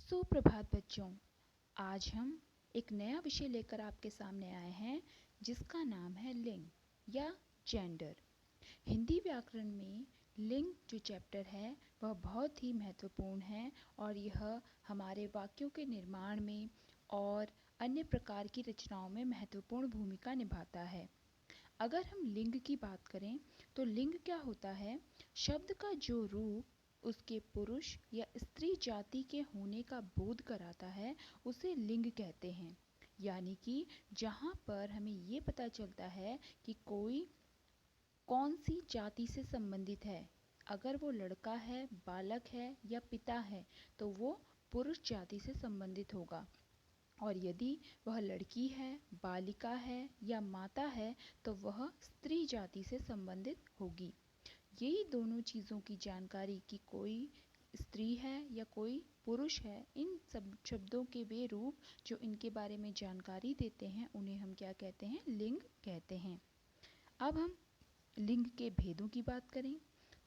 सुप्रभात बच्चों। आज हम एक नया विषय लेकर आपके सामने आए हैं जिसका नाम है लिंग या जेंडर। हिंदी व्याकरण में लिंग जो चैप्टर है वह बहुत ही महत्वपूर्ण है और यह हमारे वाक्यों के निर्माण में और अन्य प्रकार की रचनाओं में महत्वपूर्ण भूमिका निभाता है। अगर हम लिंग की बात करें तो लिंग क्या होता है? शब्द का जो रूप उसके पुरुष या स्त्री जाति के होने का बोध कराता है उसे लिंग कहते हैं। यानी कि जहाँ पर हमें ये पता चलता है कि कोई कौन सी जाति से संबंधित है। अगर वो लड़का है, बालक है या पिता है तो वो पुरुष जाति से संबंधित होगा, और यदि वह लड़की है, बालिका है या माता है तो वह स्त्री जाति से संबंधित होगी। यही दोनों चीज़ों की जानकारी कि कोई स्त्री है या कोई पुरुष है, इन सब शब्दों के वे रूप जो इनके बारे में जानकारी देते हैं उन्हें हम क्या कहते हैं? लिंग कहते हैं। अब हम लिंग के भेदों की बात करें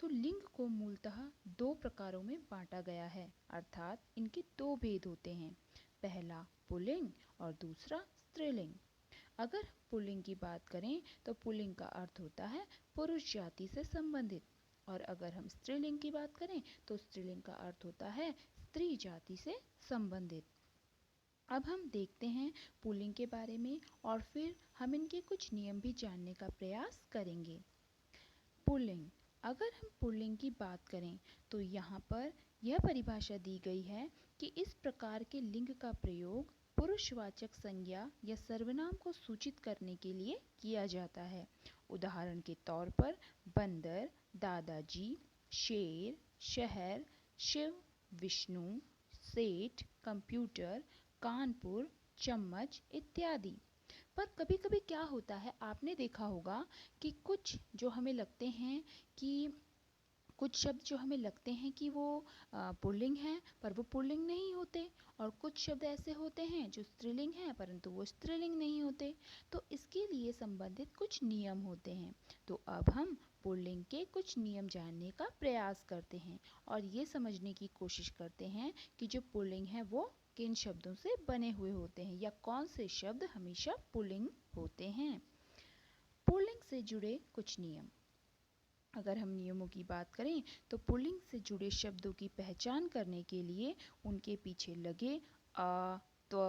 तो लिंग को मूलतः दो प्रकारों में बांटा गया है, अर्थात इनके दो भेद होते हैं। पहला पुल्लिंग और दूसरा स्त्रीलिंग। अगर पुल्लिंग की बात करें तो पुल्लिंग का अर्थ होता है पुरुष जाति से संबंधित, और अगर हम स्त्रीलिंग की बात करें तो स्त्रीलिंग का अर्थ होता है स्त्री जाति से संबंधित। अब हम देखते हैं पुल्लिंग के बारे में और फिर हम इनके कुछ नियम भी जानने का प्रयास करेंगे। पुल्लिंग, अगर हम पुल्लिंग की बात करें तो यहाँ पर यह परिभाषा दी गई है कि इस प्रकार के लिंग का प्रयोग पुरुषवाचक संज्ञा या सर्वनाम को सूचित करने के लिए किया जाता है। उदाहरण के तौर पर बंदर, दादाजी, शेर, शहर, शिव, विष्णु, सेठ, कंप्यूटर, कानपुर, चम्मच इत्यादि। पर कभी कभी क्या होता है, आपने देखा होगा कि कुछ जो हमें लगते हैं कि कुछ शब्द जो हमें लगते हैं कि वो पुल्लिंग हैं पर वो पुल्लिंग नहीं होते, और कुछ शब्द ऐसे होते हैं जो स्त्रीलिंग हैं परंतु वो स्त्रीलिंग नहीं होते। तो इसके लिए संबंधित कुछ नियम होते हैं। तो अब हम पुल्लिंग के कुछ नियम जानने का प्रयास करते हैं और ये समझने की कोशिश करते हैं कि जो पुल्लिंग है वो किन शब्दों से बने हुए होते हैं या कौन से शब्द हमेशा पुल्लिंग होते हैं। पुल्लिंग से जुड़े कुछ नियम। अगर हम नियमों की बात करें तो पुल्लिंग से जुड़े शब्दों की पहचान करने के लिए उनके पीछे लगे अ, त्व,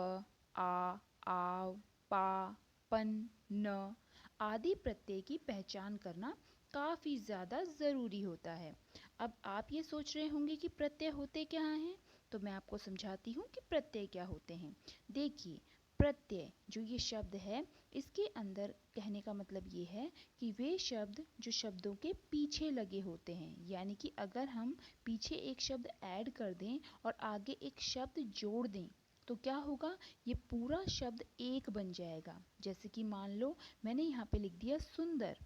आ, आव, पा, पन, न आदि प्रत्यय की पहचान करना काफ़ी ज़्यादा ज़रूरी होता है। अब आप ये सोच रहे होंगे कि प्रत्यय होते क्या हैं, तो मैं आपको समझाती हूँ कि प्रत्यय क्या होते हैं। देखिए, प्रत्यय जो ये शब्द है इसके अंदर कहने का मतलब ये है कि वे शब्द जो शब्दों के पीछे लगे होते हैं, यानी कि अगर हम पीछे एक शब्द ऐड कर दें और आगे एक शब्द जोड़ दें तो क्या होगा, ये पूरा शब्द एक बन जाएगा। जैसे कि मान लो मैंने यहाँ पे लिख दिया सुंदर।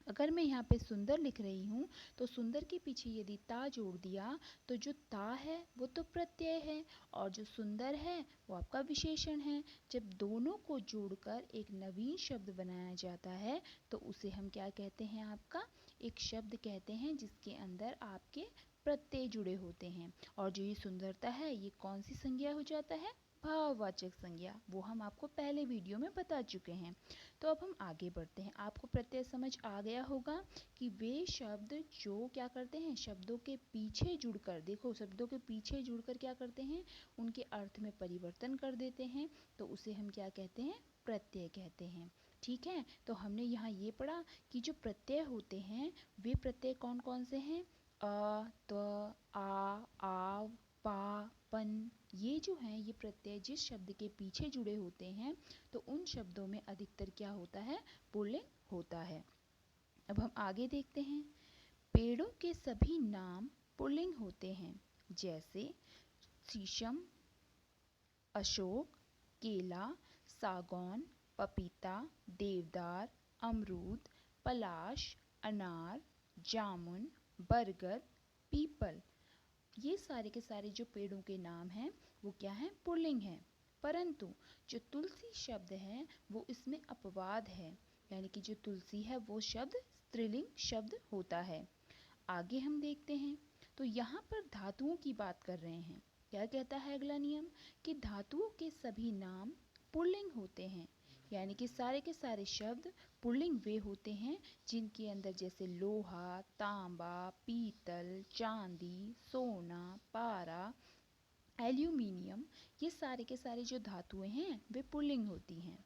अगर मैं यहाँ पे सुंदर लिख रही हूँ तो सुंदर के पीछे यदि ता जोड़ दिया तो जो ता है वो तो प्रत्यय है और जो सुंदर है वो आपका विशेषण है। जब दोनों को जोड़कर एक नवीन शब्द बनाया जाता है तो उसे हम क्या कहते हैं? आपका एक शब्द कहते हैं जिसके अंदर आपके प्रत्यय जुड़े होते हैं। और जो ये सुंदरता है ये कौन सी संज्ञा हो जाता है? भाववाचक संज्ञा। वो हम आपको पहले वीडियो में बता चुके हैं। तो अब हम आगे बढ़ते हैं। आपको प्रत्यय समझ आ गया होगा कि वे शब्द जो क्या करते हैं, शब्दों के पीछे जुड़कर, देखो शब्दों के पीछे जुड़कर क्या करते हैं, उनके अर्थ में परिवर्तन कर देते हैं, तो उसे हम क्या कहते हैं? प्रत्यय कहते हैं। ठीक है, तो हमने यहाँ ये पढ़ा कि जो प्रत्यय होते हैं वे प्रत्यय कौन कौन से हैं? अ, त्व, आ, आव, पा, पन, ये जो हैं ये प्रत्यय जिस शब्द के पीछे जुड़े होते हैं तो उन शब्दों में अधिकतर क्या होता है? पुल्लिंग होता है। अब हम आगे देखते हैं। पेड़ों के सभी नाम पुल्लिंग होते हैं, जैसे शीशम, अशोक, केला, सागौन, पपीता, देवदार, अमरूद, पलाश, अनार, जामुन, बरगद, पीपल। ये सारे के सारे जो पेड़ों के नाम हैं वो क्या हैं? पुल्लिंग हैं। परंतु जो तुलसी शब्द है वो इसमें अपवाद है, यानी कि जो तुलसी है वो शब्द स्त्रीलिंग शब्द होता है। आगे हम देखते हैं तो यहाँ पर धातुओं की बात कर रहे हैं। क्या कहता है अगला नियम कि धातुओं के सभी नाम पुल्लिंग होते हैं, यानी कि सारे के सारे शब्द पुल्लिंग वे होते हैं जिनके अंदर जैसे लोहा, तांबा, पीतल, चांदी, सोना, पारा, एल्यूमिनियम, ये सारे के सारे जो धातुएं हैं वे पुल्लिंग होती हैं।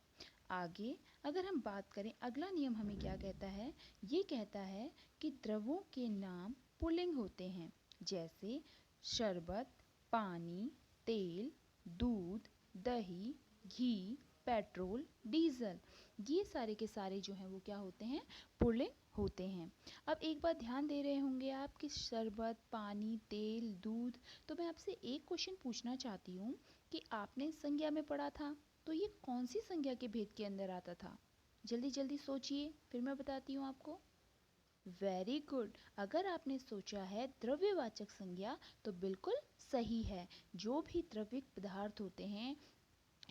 आगे अगर हम बात करें अगला नियम हमें क्या कहता है, ये कहता है कि द्रवों के नाम पुल्लिंग होते हैं, जैसे शरबत, पानी, तेल, दूध, दही, घी, पेट्रोल, डीजल, ये सारे के सारे जो हैं वो क्या होते हैं, पुल्लिंग होते हैं। अब एक बात ध्यान दे रहे होंगे आप कि शरबत, पानी, तेल, दूध, तो मैं आपसे एक क्वेश्चन पूछना चाहती हूँ कि आपने संज्ञा में पढ़ा था तो ये कौन सी संज्ञा के भेद के अंदर आता था? जल्दी जल्दी सोचिए, फिर मैं बताती हूँ आपको। वेरी गुड, अगर आपने सोचा है द्रव्यवाचक संज्ञा तो बिल्कुल सही है। जो भी द्रविक पदार्थ होते हैं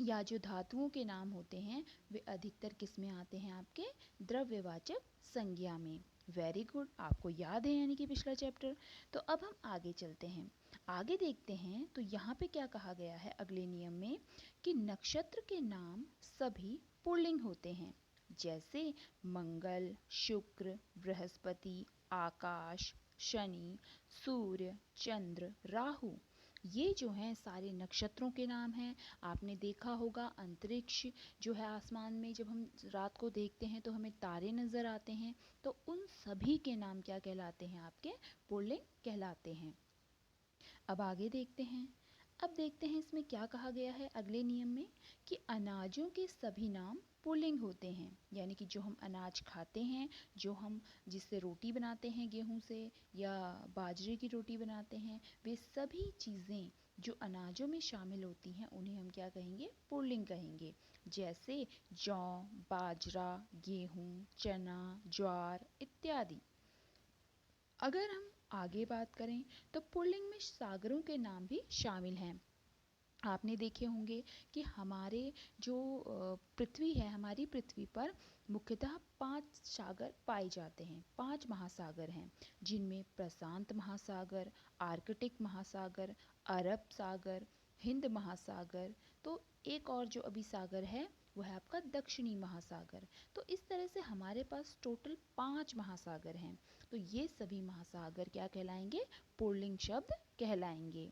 या जो धातुओं के नाम होते हैं वे अधिकतर किस में आते हैं, आपके द्रव्यवाचक संज्ञा में। वेरी गुड, आपको याद है यानी कि पिछला चैप्टर। तो अब हम आगे चलते हैं, आगे देखते हैं। तो यहाँ पे क्या कहा गया है अगले नियम में कि नक्षत्र के नाम सभी पुल्लिंग होते हैं, जैसे मंगल, शुक्र, बृहस्पति, आकाश, शनि, सूर्य, चंद्र, राहु, ये जो हैं सारे नक्षत्रों के नाम हैं। आपने देखा होगा अंतरिक्ष जो है, आसमान में जब हम रात को देखते हैं तो हमें तारे नज़र आते हैं, तो उन सभी के नाम क्या कहलाते हैं, आपके पुल्लिंग कहलाते हैं। अब आगे देखते हैं, अब देखते हैं इसमें क्या कहा गया है अगले नियम में कि अनाजों के सभी नाम पुल्लिंग होते हैं, यानी कि जो हम अनाज खाते हैं, जो हम जिससे रोटी बनाते हैं गेहूं से या बाजरे की रोटी बनाते हैं, वे सभी चीज़ें जो अनाजों में शामिल होती हैं उन्हें हम क्या कहेंगे, पुल्लिंग कहेंगे। जैसे जौ, बाजरा, गेहूं, चना, ज्वार इत्यादि। अगर हम आगे बात करें तो पुल्लिंग में सागरों के नाम भी शामिल हैं। आपने देखे होंगे कि हमारे जो पृथ्वी है, हमारी पृथ्वी पर मुख्यतः 5 सागर पाए जाते हैं, 5 महासागर हैं, जिनमें प्रशांत महासागर, आर्कटिक महासागर, अरब सागर, हिंद महासागर, तो एक और जो अभी सागर है वो है आपका दक्षिणी महासागर। तो इस तरह से हमारे पास टोटल 5 महासागर हैं। तो ये सभी महासागर क्या कहलाएंगे, पुल्लिंग शब्द कहलाएंगे।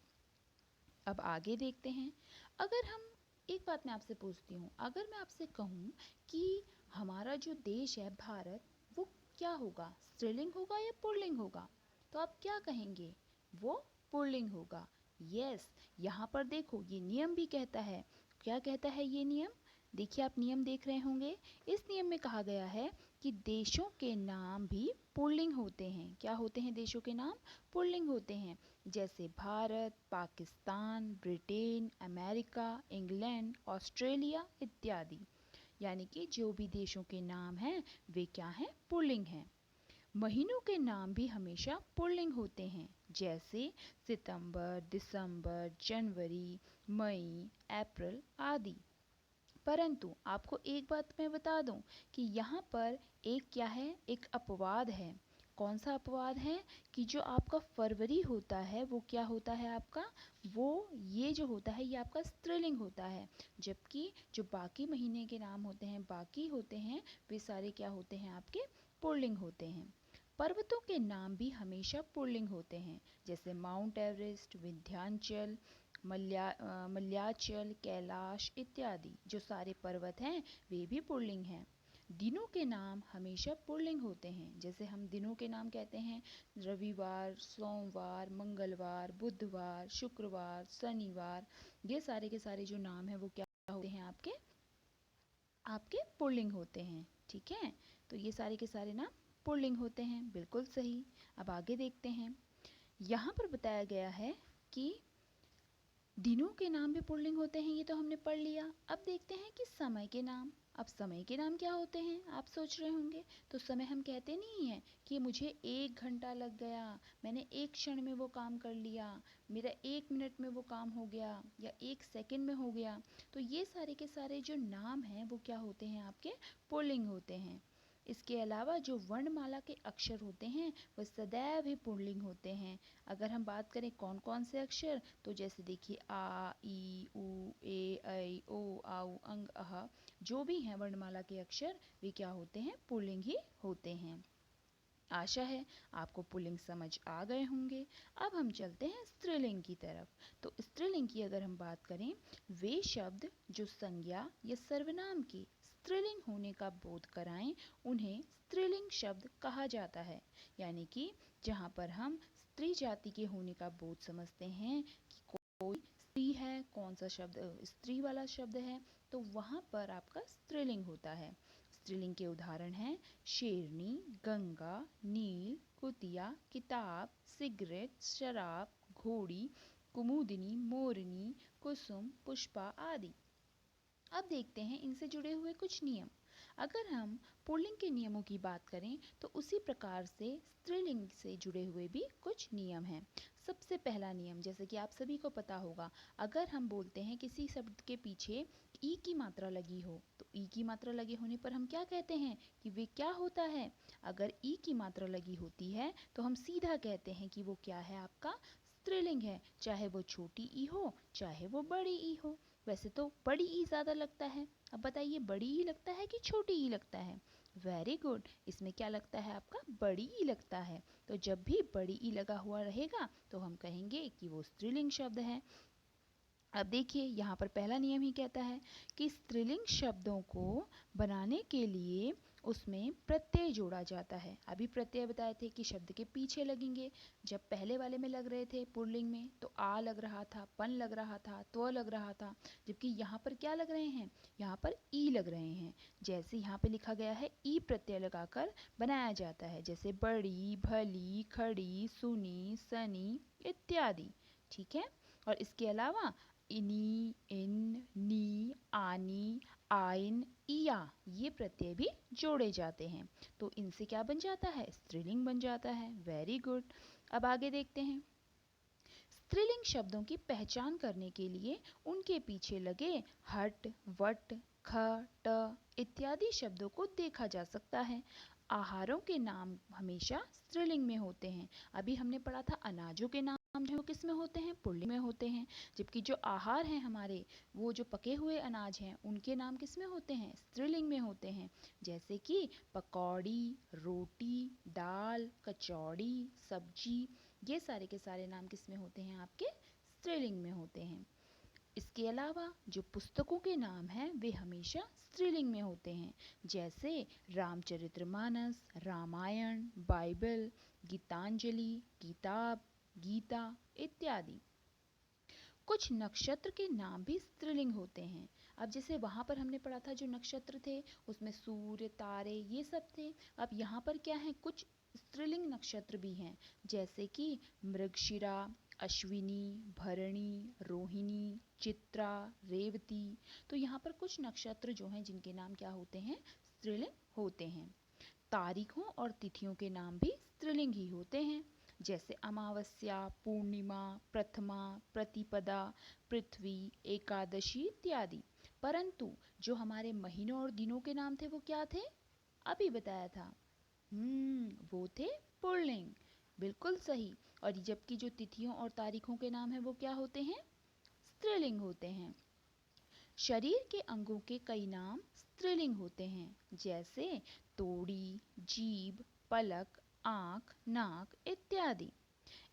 अब आगे देखते हैं, अगर हम एक बात मैं आपसे पूछती हूँ, अगर मैं आपसे कहूँ कि हमारा जो देश है भारत, वो क्या होगा, स्त्रीलिंग होगा या पुल्लिंग होगा, तो आप क्या कहेंगे, वो पुल्लिंग होगा। यस, यहाँ पर देखो ये नियम भी कहता है, क्या कहता है ये नियम, देखिए आप नियम देख रहे होंगे। इस नियम में कहा गया है कि देशों के नाम भी पुल्लिंग होते हैं। क्या होते हैं, देशों के नाम पुल्लिंग होते हैं, जैसे Bharat, Pakistan, Britain, America, England, Australia इत्यादि। यानी कि जो भी देशों के नाम हैं वे क्या हैं, पुल्लिंग हैं। महीनों के नाम भी हमेशा पुल्लिंग होते हैं, जैसे सितंबर, दिसंबर, जनवरी, मई, अप्रैल आदि। परंतु आपको एक बात मैं बता दूं कि यहाँ पर एक क्या है, एक अपवाद है। कौन सा अपवाद है कि जो आपका फरवरी होता है वो क्या होता है आपका, वो ये जो होता है ये आपका स्त्रीलिंग होता है, जबकि जो बाकी महीने के नाम होते हैं, बाकी होते हैं, वे सारे क्या होते हैं, आपके पुल्लिंग होते हैं। पर्वतों के नाम भी हमेशा पुल्लिंग होते हैं, जैसे माउंट एवरेस्ट, विंध्याचल, मल्याचल, कैलाश इत्यादि। जो सारे पर्वत हैं वे भी पुल्लिंग हैं। दिनों के नाम हमेशा पुल्लिंग होते हैं, जैसे हम दिनों के नाम कहते हैं रविवार, सोमवार, मंगलवार, बुधवार, शुक्रवार, शनिवार, ये सारे के सारे जो नाम हैं वो क्या होते हैं, आपके आपके पुल्लिंग होते हैं। ठीक है, तो ये सारे के सारे नाम पुल्लिंग होते हैं, बिल्कुल सही। अब आगे देखते हैं, यहाँ पर बताया गया है कि दिनों के नाम भी पुल्लिंग होते हैं, ये तो हमने पढ़ लिया। अब देखते हैं कि समय के नाम। अब समय के नाम क्या होते हैं, आप सोच रहे होंगे, तो समय हम कहते नहीं हैं कि मुझे 1 घंटा लग गया, मैंने 1 क्षण में वो काम कर लिया, मेरा 1 मिनट में वो काम हो गया या 1 सेकंड में हो गया। तो ये सारे के सारे जो नाम हैं वो क्या होते हैं, आपके पुल्लिंग होते हैं। इसके अलावा जो वर्णमाला के अक्षर होते हैं वह सदैव ही पुल्लिंग होते हैं। अगर हम बात करें कौन कौन से अक्षर, तो जैसे देखिए आ, ई, उ, ए, ऐ, ओ, औ, अंग, अह, जो भी हैं वर्णमाला के अक्षर वे क्या होते हैं, पुल्लिंग ही होते हैं। आशा है आपको पुल्लिंग समझ आ गए होंगे। अब हम चलते हैं स्त्रीलिंग की तरफ। तो स्त्रीलिंग की अगर हम बात करें, वे शब्द जो संज्ञा या सर्वनाम के स्त्रीलिंग होने का बोध कराएं उन्हें स्त्रीलिंग शब्द कहा जाता है। यानी कि जहाँ पर हम स्त्री जाति के होने का बोध समझते हैं कि कोई स्त्री है, कौन सा शब्द स्त्री वाला शब्द है, तो वहाँ पर आपका स्त्रीलिंग होता है। स्त्रीलिंग के उदाहरण हैं शेरनी, गंगा, नील, कुतिया, किताब, सिगरेट, शराब, घोड़ी, कुमुदिनी, मोरनी, कुसुम, पुष्पा आदि। अब देखते हैं इनसे जुड़े हुए कुछ नियम। अगर हम पुल्लिंग के नियमों की बात करें तो उसी प्रकार से स्त्रीलिंग से जुड़े हुए भी कुछ नियम हैं। सबसे पहला नियम, जैसे कि आप सभी को पता होगा, अगर हम बोलते हैं किसी शब्द के पीछे ई की मात्रा लगी हो, तो ई की मात्रा लगे होने पर हम क्या कहते हैं कि वे क्या होता है। अगर ई की मात्रा लगी होती है तो हम सीधा कहते हैं कि वो क्या है, आपका स्त्रीलिंग है, चाहे वो छोटी ई हो चाहे वो बड़ी ई हो। वैसे तो बड़ी ई ज़्यादा लगता है, अब बताइए बड़ी ई लगता है कि छोटी ई लगता है। वेरी गुड, इसमें क्या लगता है आपका, बड़ी ई लगता है। तो जब भी बड़ी ई लगा हुआ रहेगा तो हम कहेंगे कि वो स्त्रीलिंग शब्द है। अब देखिए यहाँ पर पहला नियम ही कहता है कि स्त्रीलिंग शब्दों को बनाने के लिए उसमें प्रत्यय जोड़ा जाता है। अभी प्रत्यय बताए थे कि शब्द के पीछे लगेंगे। जब पहले वाले में लग रहे थे पुल्लिंग में तो आ लग रहा था, पन लग रहा था, त्व लग रहा था, जबकि यहाँ पर क्या लग रहे हैं, यहाँ पर ई लग रहे हैं। जैसे यहाँ पे लिखा गया है ई प्रत्यय लगाकर बनाया जाता है, जैसे बड़ी, भली, खड़ी, सुनी, सनी इत्यादि। ठीक है, और इसके अलावा इनी, इन, नी, आनी, आइन, इया ये प्रत्यय भी जोड़े जाते हैं। तो इनसे क्या बन जाता है, स्त्रीलिंग बन जाता है। Very good. अब आगे देखते हैं। स्त्रीलिंग शब्दों की पहचान करने के लिए उनके पीछे लगे हट, वट, ख, ट इत्यादि शब्दों को देखा जा सकता है। आहारों के नाम हमेशा स्त्रीलिंग में होते हैं। अभी हमने पढ़ा था अनाजों के नाम जो वो किस में होते हैं, पुल्लिंग में होते हैं, जबकि जो आहार हैं हमारे, वो जो पके हुए अनाज हैं उनके नाम किस में होते हैं, स्त्रीलिंग में होते हैं। जैसे कि पकौड़ी, रोटी, दाल, कचौड़ी, सब्जी, ये सारे के सारे नाम किस में होते हैं, आपके स्त्रीलिंग में होते हैं। इसके अलावा जो पुस्तकों के नाम हैं वे हमेशा स्त्रीलिंग में होते हैं, जैसे रामचरितमानस, रामायण, बाइबल, गीतांजलि, किताब, गीता इत्यादि। कुछ नक्षत्र के नाम भी स्त्रीलिंग होते हैं। अब जैसे वहाँ पर हमने पढ़ा था जो नक्षत्र थे उसमें सूर्य, तारे ये सब थे। अब यहाँ पर क्या है, कुछ स्त्रीलिंग नक्षत्र भी हैं, जैसे कि मृगशिरा, अश्विनी, भरणी, रोहिणी, चित्रा, रेवती। तो यहाँ पर कुछ नक्षत्र जो हैं जिनके नाम क्या होते हैं, स्त्रीलिंग होते हैं। तारीखों और तिथियों के नाम भी स्त्रीलिंग ही होते हैं, जैसे अमावस्या, पूर्णिमा, प्रथमा, प्रतिपदा, पृथ्वी, एकादशी इत्यादि। परंतु जो हमारे महीनों और दिनों के नाम थे वो क्या थे, अभी बताया था, वो थे पुल्लिंग। बिल्कुल सही। और जबकि जो तिथियों और तारीखों के नाम हैं वो क्या होते हैं, स्त्रीलिंग होते हैं। शरीर के अंगों के कई नाम स्त्रीलिंग होते हैं, जैसे तोड़ी, जीभ, पलक, आँख, नाक इत्यादि।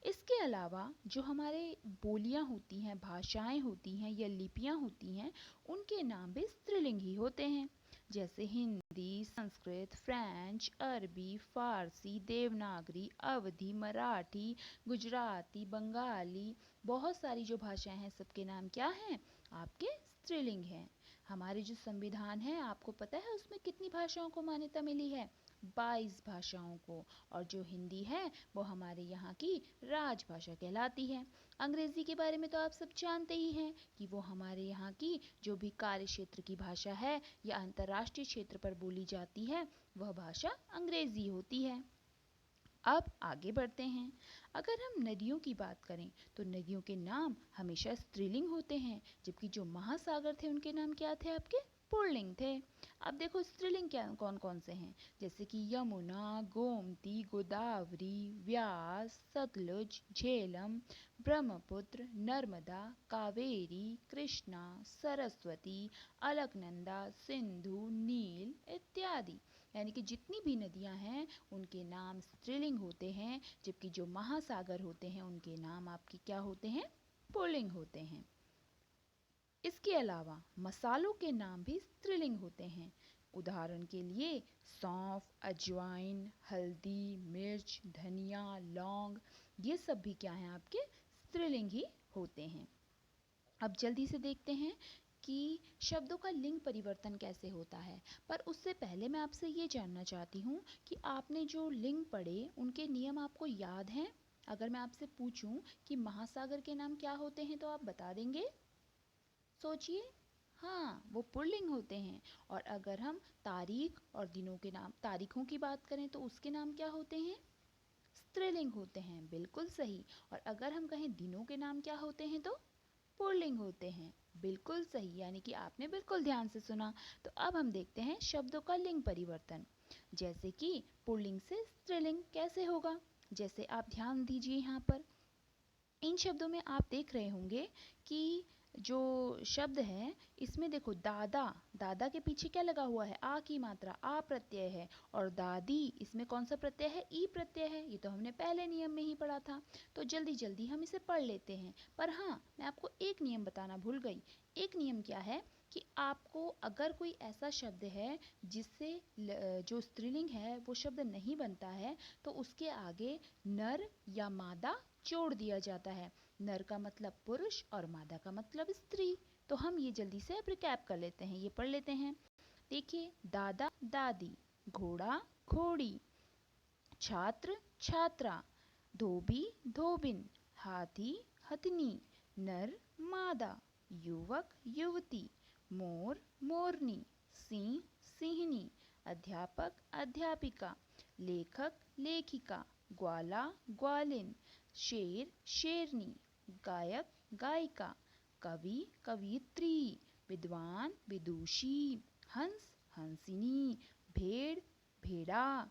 इसके अलावा जो हमारे बोलियां होती हैं, भाषाएं होती हैं या लिपियां होती हैं, उनके नाम भी स्त्रीलिंग ही होते हैं, जैसे हिंदी, संस्कृत, फ्रेंच, अरबी, फारसी, देवनागरी, अवधी, मराठी, गुजराती, बंगाली, बहुत सारी जो भाषाएं हैं सबके नाम क्या हैं, आपके स्त्रीलिंग हैं। हमारे जो संविधान है आपको पता है उसमें कितनी भाषाओं को मान्यता मिली है, 22 भाषाओं को। और जो हिंदी है वो हमारे यहाँ की राजभाषा कहलाती है। अंग्रेज़ी के बारे में तो आप सब जानते ही हैं कि वो हमारे यहाँ की जो भी कार्य क्षेत्र की भाषा है या अंतर्राष्ट्रीय क्षेत्र पर बोली जाती है वह भाषा अंग्रेज़ी होती है। अब आगे बढ़ते हैं। अगर हम नदियों की बात करें तो नदियों के नाम हमेशा स्त्रीलिंग होते हैं, जबकि जो महासागर थे उनके नाम क्या थे आपके, पुल्लिंग थे। अब देखो स्त्रीलिंग क्या कौन कौन से हैं, जैसे कि यमुना, गोमती, गोदावरी, व्यास, सतलुज, झेलम, ब्रह्मपुत्र, नर्मदा, कावेरी, कृष्णा, सरस्वती, अलकनंदा, सिंधु, नील इत्यादि। यानी कि जितनी भी नदियां हैं उनके नाम स्त्रीलिंग होते हैं, जबकि जो महासागर होते हैं उनके नाम आपके क्या होते हैं, पुल्लिंग होते हैं। इसके अलावा मसालों के नाम भी स्त्रीलिंग होते हैं। उदाहरण के लिए सौंफ, अजवाइन, हल्दी, मिर्च, धनिया, लौंग, ये सब भी क्या हैं आपके स्त्रीलिंग ही होते हैं। अब जल्दी से देखते हैं कि शब्दों का लिंग परिवर्तन कैसे होता है। पर उससे पहले मैं आपसे ये जानना चाहती हूँ कि आपने जो लिंग पढ़े उनके नियम आपको याद हैं? अगर मैं आपसे पूछूं कि महासागर के नाम क्या होते हैं तो आप बता देंगे? सोचिए। हाँ, वो पुल्लिंग होते हैं। और अगर हम तारीख और दिनों के नाम, तारीखों की बात करें तो उसके नाम क्या होते हैं? स्त्रीलिंग होते हैं, बिल्कुल सही। और अगर हम कहें दिनों के नाम क्या होते हैं तो पुल्लिंग होते हैं, बिल्कुल सही। यानी कि आपने बिल्कुल ध्यान से सुना। तो अब हम देखते हैं शब्दों का लिंग परिवर्तन। जैसे कि पुल्लिंग से स्त्रीलिंग कैसे होगा, जैसे आप ध्यान दीजिए यहाँ पर। इन शब्दों में आप देख रहे होंगे कि जो शब्द है इसमें देखो दादा, दादा के पीछे क्या लगा हुआ है, आ की मात्रा, आ प्रत्यय है। और दादी, इसमें कौन सा प्रत्यय है, ई प्रत्यय है। ये तो हमने पहले नियम में ही पढ़ा था। तो जल्दी जल्दी हम इसे पढ़ लेते हैं। पर हाँ, मैं आपको एक नियम बताना भूल गई। एक नियम क्या है कि आपको अगर कोई ऐसा शब्द है जिससे जो स्त्रीलिंग है वो शब्द नहीं बनता है तो उसके आगे नर या मादा जोड़ दिया जाता है। नर का मतलब पुरुष और मादा का मतलब स्त्री। तो हम ये जल्दी से अब रिकैप कर लेते हैं, ये पढ़ लेते हैं। देखिए, दादा दादी, घोड़ा घोड़ी, छात्र छात्रा, धोबी धोबिन, हाथी हथनी, नर मादा, युवक युवती, मोर मोरनी, सिंह सिंहनी, अध्यापक अध्यापिका, लेखक लेखिका, ग्वाला ग्वालिन, शेर शेरनी, गायक गायिका, कवि कवियत्री, विद्वान विदुषी, हंस हंसिनी, भेड़ भेड़ा।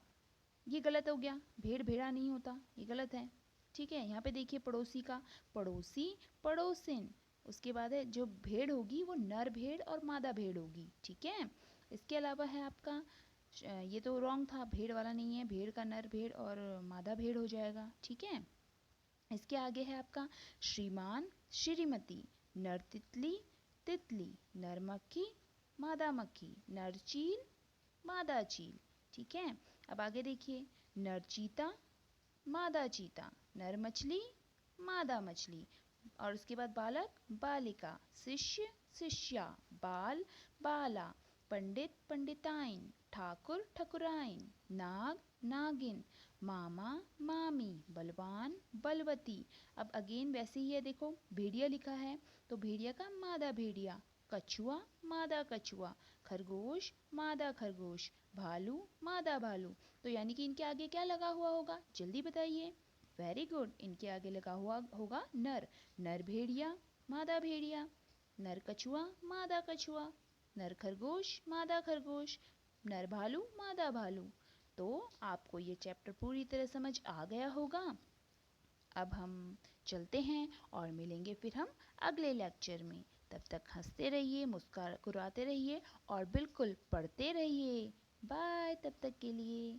ये गलत हो गया, भेड़ भेड़ा नहीं होता, ये गलत है। ठीक है, यहाँ पे देखिए पड़ोसी का, पड़ोसी पड़ोसिन। उसके बाद है जो भेड़ होगी वो नर भेड़ और मादा भेड़ होगी। ठीक है, इसके अलावा है आपका ये तो रॉन्ग था, भेड़ वाला नहीं है, भेड़ का नर भेड़ और मादा भेड़ हो जाएगा। ठीक है, इसके आगे है आपका श्रीमान श्रीमती, नर तितली तितली, नर मक्खी मादा मक्खी, नर चील मादा चील। ठीक है, अब आगे देखिए, नर चीता मादा चीता, नर मछली मादा मछली। और उसके बाद बालक बालिका, शिष्य शिष्या, बाल बाला, पंडित पंडिताइन, ठाकुर ठकुराइन, नाग नागिन, मामा मामी, बलवान बलवती। अब अगेन वैसे ही है, देखो भेड़िया लिखा है तो भेड़िया का मादा भेड़िया, कछुआ मादा कछुआ, खरगोश मादा खरगोश, भालू मादा भालू। तो यानी कि इनके आगे क्या लगा हुआ होगा, जल्दी बताइए। वेरी गुड, इनके आगे लगा हुआ होगा नर, नर भेड़िया मादा भेड़िया, नर कछुआ मादा कछुआ, नर खरगोश मादा खरगोश, नर भालू मादा भालू। तो आपको ये चैप्टर पूरी तरह समझ आ गया होगा। अब हम चलते हैं और मिलेंगे फिर हम अगले लेक्चर में। तब तक हंसते रहिए, मुस्कुराते रहिए और बिल्कुल पढ़ते रहिए। बाय तब तक के लिए।